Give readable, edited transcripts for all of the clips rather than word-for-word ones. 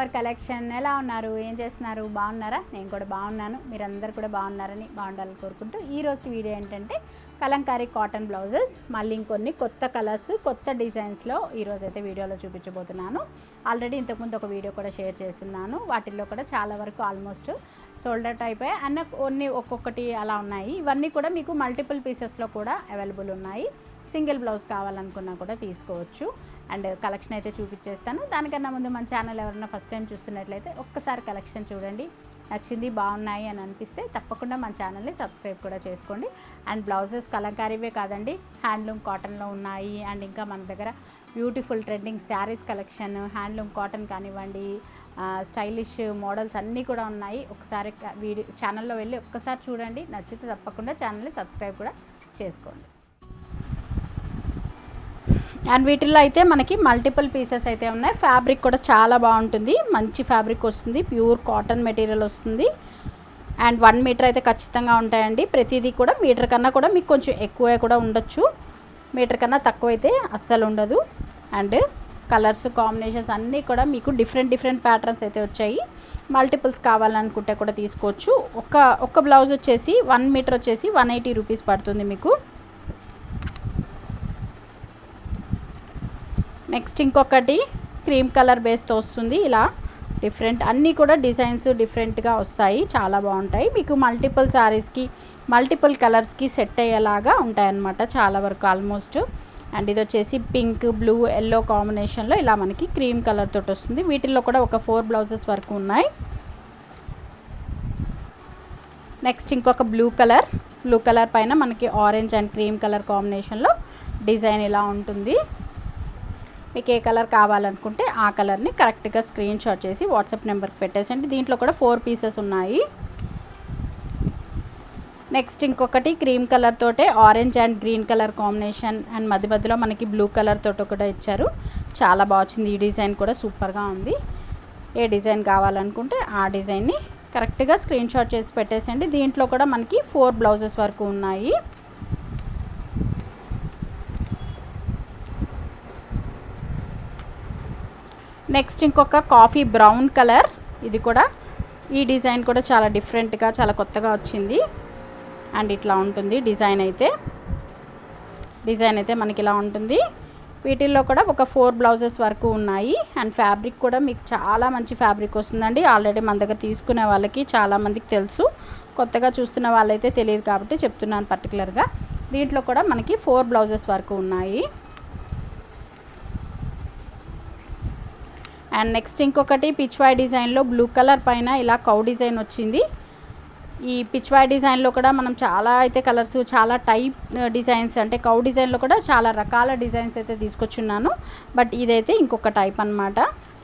Hour collection. ఎలా ఉన్నారు, ఏం చేస్తున్నారు, బాగున్నారా? నేను కూడా బాగున్నాను, మీరందరూ కూడా బాగున్నారని బాగుండాలని కోరుకుంటూ ఈరోజు వీడియో ఏంటంటే కలంకారీ కాటన్ బ్లౌజెస్, మళ్ళీ ఇంకొన్ని కొత్త కలర్స్ కొత్త డిజైన్స్లో ఈరోజైతే వీడియోలో చూపించబోతున్నాను. ఆల్రెడీ ఇంతకుముందు ఒక వీడియో కూడా షేర్ చేస్తున్నాను. వాటిల్లో కూడా చాలా వరకు ఆల్మోస్ట్ సోల్డ్ అవుట్ అయిపోయాయి అన్న కొన్ని ఒక్కొక్కటి అలా ఉన్నాయి. ఇవన్నీ కూడా మీకు మల్టిపుల్ పీసెస్లో కూడా అవైలబుల్ ఉన్నాయి. సింగిల్ బ్లౌజ్ కావాలనుకున్నా కూడా తీసుకోవచ్చు. అండ్ కలెక్షన్ అయితే చూపించేస్తాను. దానికన్నా ముందు మన ఛానల్ ఎవరైనా ఫస్ట్ టైం చూస్తున్నట్లయితే ఒక్కసారి కలెక్షన్ చూడండి, నచ్చింది బాగున్నాయి అని అనిపిస్తే తప్పకుండా మన ఛానల్ని సబ్స్క్రైబ్ కూడా చేసుకోండి. అండ్ బ్లౌజెస్ కలంకారీవే కాదండి, హ్యాండ్లూమ్ కాటన్లో ఉన్నాయి. అండ్ ఇంకా మన దగ్గర beautiful trending saris collection, handloom cotton కానివ్వండి, స్టైలిష్ మోడల్స్ అన్నీ కూడా ఉన్నాయి. ఒకసారి వీడియో ఛానల్లో వెళ్ళి ఒక్కసారి చూడండి, నచ్చితే తప్పకుండా ఛానల్ని సబ్స్క్రైబ్ కూడా చేసుకోండి. అండ్ వీటిల్లో అయితే మనకి మల్టిపుల్ పీసెస్ అయితే ఉన్నాయి. ఫ్యాబ్రిక్ కూడా చాలా బాగుంటుంది, మంచి ఫ్యాబ్రిక్ వస్తుంది, ప్యూర్ కాటన్ మెటీరియల్ వస్తుంది. అండ్ 1 మీటర్ అయితే ఖచ్చితంగా ఉంటాయండి. ప్రతిదీ కూడా మీటర్ కన్నా కూడా మీకు కొంచెం ఎక్కువ కూడా ఉండొచ్చు, మీటర్ కన్నా తక్కువ అయితే అస్సలు ఉండదు. అండ్ కలర్స్ కాంబినేషన్స్ అన్నీ కూడా మీకు డిఫరెంట్ ప్యాటర్న్స్ అయితే వచ్చాయి. మల్టిపుల్స్ కావాలనుకుంటే కూడా తీసుకోవచ్చు. ఒక బ్లౌజ్ వచ్చేసి 1 మీటర్ వచ్చేసి 180 రూపీస్ పడుతుంది మీకు. నెక్స్ట్ ఇంకొకటి క్రీమ్ కలర్ బేస్తో వస్తుంది. ఇలా డిఫరెంట్ అన్నీ కూడా డిజైన్స్ డిఫరెంట్గా వస్తాయి, చాలా బాగుంటాయి. మీకు మల్టిపుల్ శారీస్కి మల్టిపుల్ కలర్స్కి సెట్ అయ్యేలాగా ఉంటాయన్నమాట చాలా వరకు ఆల్మోస్ట్. అండ్ ఇది వచ్చేసి పింక్, బ్లూ, ఎల్లో కాంబినేషన్లో ఇలా మనకి క్రీమ్ కలర్ తోటి వస్తుంది. వీటిల్లో కూడా ఒక 4 బ్లౌజెస్ వరకు ఉన్నాయి. నెక్స్ట్ ఇంకొక బ్లూ కలర్ పైన మనకి ఆరెంజ్ అండ్ క్రీమ్ కలర్ కాంబినేషన్లో డిజైన్ ఇలా ఉంటుంది. మీకు ఏ కలర్ కావాలనుకుంటే ఆ కలర్ని కరెక్ట్గా స్క్రీన్ షాట్ చేసి వాట్సాప్ నెంబర్కి పెట్టేసండి. దీంట్లో కూడా 4 పీసెస్ ఉన్నాయి. నెక్స్ట్ ఇంకొకటి క్రీమ్ కలర్ తోటే orange and green colour combination, and మధ్యలో మనకి బ్లూ కలర్ తోటి కూడా ఇచ్చారు. చాలా బాగుంది. ఈ డిజైన్ కూడా సూపర్గా ఉంది. ఏ డిజైన్ కావాలనుకుంటే ఆ డిజైన్ని కరెక్ట్గా స్క్రీన్ షాట్ చేసి పెట్టేసండి. దీంట్లో కూడా మనకి 4 బ్లౌజెస్ వరకు ఉన్నాయి. నెక్స్ట్ ఇంకొక కాఫీ బ్రౌన్ కలర్, ఇది కూడా ఈ డిజైన్ కూడా చాలా డిఫరెంట్గా చాలా కొత్తగా వచ్చింది. అండ్ ఇట్లా ఉంటుంది డిజైన్ అయితే మనకి ఇలా ఉంటుంది. వీటిల్లో కూడా ఒక 4 బ్లౌజెస్ వరకు ఉన్నాయి. అండ్ ఫ్యాబ్రిక్ కూడా మీకు చాలా మంచి ఫ్యాబ్రిక్ వస్తుందండి. ఆల్రెడీ మన దగ్గర తీసుకునే వాళ్ళకి చాలామందికి తెలుసు, కొత్తగా చూస్తున్న వాళ్ళైతే తెలియదు కాబట్టి చెప్తున్నాను పర్టికులర్గా. దీంట్లో కూడా మనకి 4 బ్లౌజెస్ వరకు ఉన్నాయి. అండ్ నెక్స్ట్ ఇంకొకటి పిచ్వాయ్ డిజైన్లో బ్లూ కలర్ పైన ఇలా కౌ డిజైన్ వచ్చింది. ఈ పిచ్వాయ్ డిజైన్లో కూడా మనం చాలా అయితే కలర్స్, చాలా టైప్ డిజైన్స్, అంటే కౌ డిజైన్లో కూడా చాలా రకాల డిజైన్స్ అయితే తీసుకొచ్చున్నాను. బట్ ఇదైతే ఇంకొక టైప్ అన్నమాట.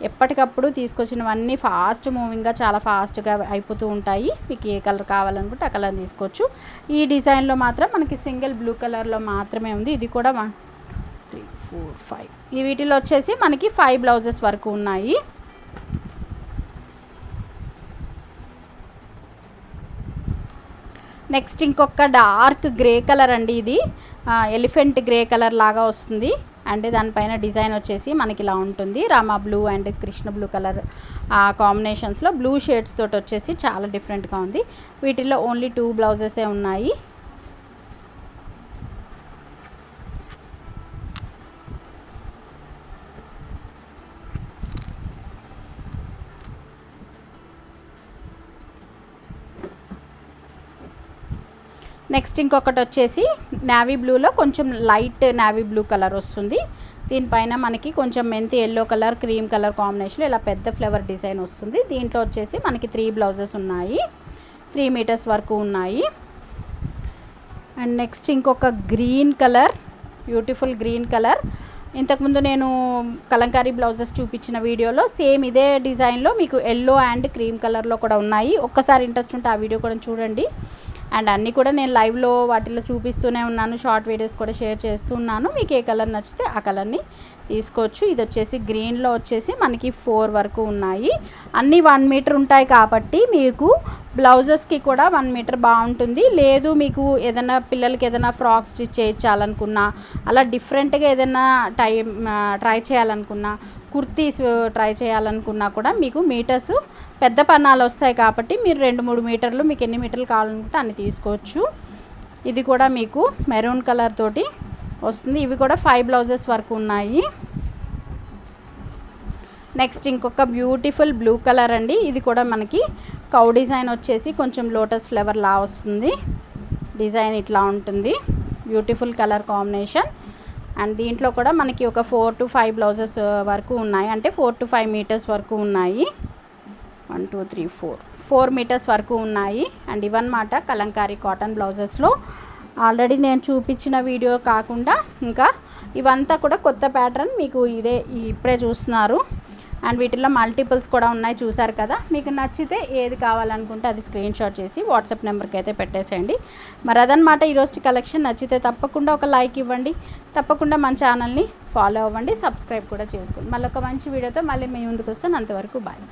ఎప్పటికప్పుడు తీసుకొచ్చినవన్నీ ఫాస్ట్ మూవింగ్గా చాలా ఫాస్ట్గా అయిపోతూ ఉంటాయి. మీకు ఏ కలర్ కావాలనుకుంటే ఆ కలర్ తీసుకోవచ్చు. ఈ డిజైన్లో మాత్రం మనకి సింగిల్ బ్లూ కలర్లో మాత్రమే ఉంది. ఇది కూడా 1 2 3 4 5 ఈ వీటిలో వచ్చేసి మనకి 5 బ్లౌజెస్ వరకు ఉన్నాయి. నెక్స్ట్ ఇంకొక డార్క్ గ్రే కలర్ అండి, ఇది ఎలిఫెంట్ గ్రే కలర్ లాగా వస్తుంది. అండ్ దానిపైన డిజైన్ వచ్చేసి మనకి ఇలా ఉంటుంది. Rama blue and Krishna blue colour ఆ కాంబినేషన్స్లో బ్లూ షేడ్స్ తోటి వచ్చేసి చాలా డిఫరెంట్గా ఉంది. వీటిల్లో ఓన్లీ 2 బ్లౌజెసే ఉన్నాయి. నెక్స్ట్ ఇంకొకటి వచ్చేసి నేవీ బ్లూలో కొంచెం లైట్ నేవీ బ్లూ కలర్ వస్తుంది. దీనిపైన మనకి కొంచెం మెంతి ఎల్లో కలర్, క్రీమ్ కలర్ కాంబినేషన్లో ఇలా పెద్ద ఫ్లవర్ డిజైన్ వస్తుంది. దీంట్లో వచ్చేసి మనకి 3 బ్లౌజెస్ ఉన్నాయి, 3 మీటర్స్ వరకు ఉన్నాయి. అండ్ నెక్స్ట్ ఇంకొక green colour, beautiful green colour. ఇంతకుముందు నేను కలంకారీ బ్లౌజెస్ చూపించిన వీడియోలో సేమ్ ఇదే డిజైన్లో మీకు ఎల్లో అండ్ క్రీమ్ కలర్లో కూడా ఉన్నాయి. ఒక్కసారి ఇంట్రెస్ట్ ఉంటే ఆ వీడియో కూడా చూడండి. అండ్ అన్నీ కూడా నేను లైవ్లో వాటిలో చూపిస్తూనే ఉన్నాను, షార్ట్ వీడియోస్ కూడా షేర్ చేస్తున్నాను. మీకు ఏ కలర్ నచ్చితే ఆ కలర్ని తీసుకోవచ్చు. ఇది వచ్చేసి గ్రీన్లో వచ్చేసి మనకి 4 వరకు ఉన్నాయి. అన్నీ 1 మీటర్ ఉంటాయి కాబట్టి మీకు బ్లౌజెస్కి కూడా 1 మీటర్ బాగుంటుంది. లేదు మీకు ఏదైనా పిల్లలకి ఏదైనా ఫ్రాక్ స్టిచ్ చేయించాలనుకున్నా, అలా డిఫరెంట్గా ఏదైనా ట్రై చేయాలనుకున్నా కుర్తీస్ ట్రై చేయాలనుకున్నా కూడా మీకు మీటర్స్ పెద్ద పన్నాలు వస్తాయి కాబట్టి మీరు 2-3 మీటర్లు మీకు ఎన్ని మీటర్లు కావాలనుకుంటే అన్ని తీసుకోవచ్చు. ఇది కూడా మీకు మెరూన్ కలర్ తోటి వస్తుంది. ఇవి కూడా 5 బ్లౌజెస్ వరకు ఉన్నాయి. నెక్స్ట్ ఇంకొక బ్యూటిఫుల్ బ్లూ కలర్ అండి. ఇది కూడా మనకి కౌ డిజైన్ వచ్చేసి కొంచెం లోటస్ ఫ్లవర్ లా వస్తుంది. డిజైన్ ఇట్లా ఉంటుంది. Beautiful colour combination. అండ్ దీంట్లో కూడా మనకి ఒక 4 to 5 బ్లౌజెస్ వరకు ఉన్నాయి. అంటే 4 to 5 మీటర్స్ వరకు ఉన్నాయి. 1 2 3 4 మీటర్స్ వరకు ఉన్నాయి. అండ్ ఇవన్నమాట కలంకారీ కాటన్ బ్లౌజెస్లో ఆల్రెడీ నేను చూపించిన వీడియో కాకుండా ఇంకా ఇవంతా కూడా కొత్త ప్యాటర్న్ మీకు ఇప్పుడే చూస్తున్నారు. అండ్ వీటిల్లో మల్టిపుల్స్ కూడా ఉన్నాయి, చూసారు కదా. మీకు నచ్చితే ఏది కావాలనుకుంటే అది స్క్రీన్ షాట్ చేసి వాట్సాప్ నెంబర్కి అయితే పెట్టేసేయండి. మరి అదనమాట ఈరోజు కలెక్షన్. నచ్చితే తప్పకుండా ఒక లైక్ ఇవ్వండి, తప్పకుండా మన ఛానల్ని ఫాలో అవ్వండి, సబ్స్క్రైబ్ కూడా చేసుకోండి. మళ్ళీ ఒక మంచి వీడియోతో మళ్ళీ మీ ముందుకు వస్తాను. అంతవరకు బాయ్.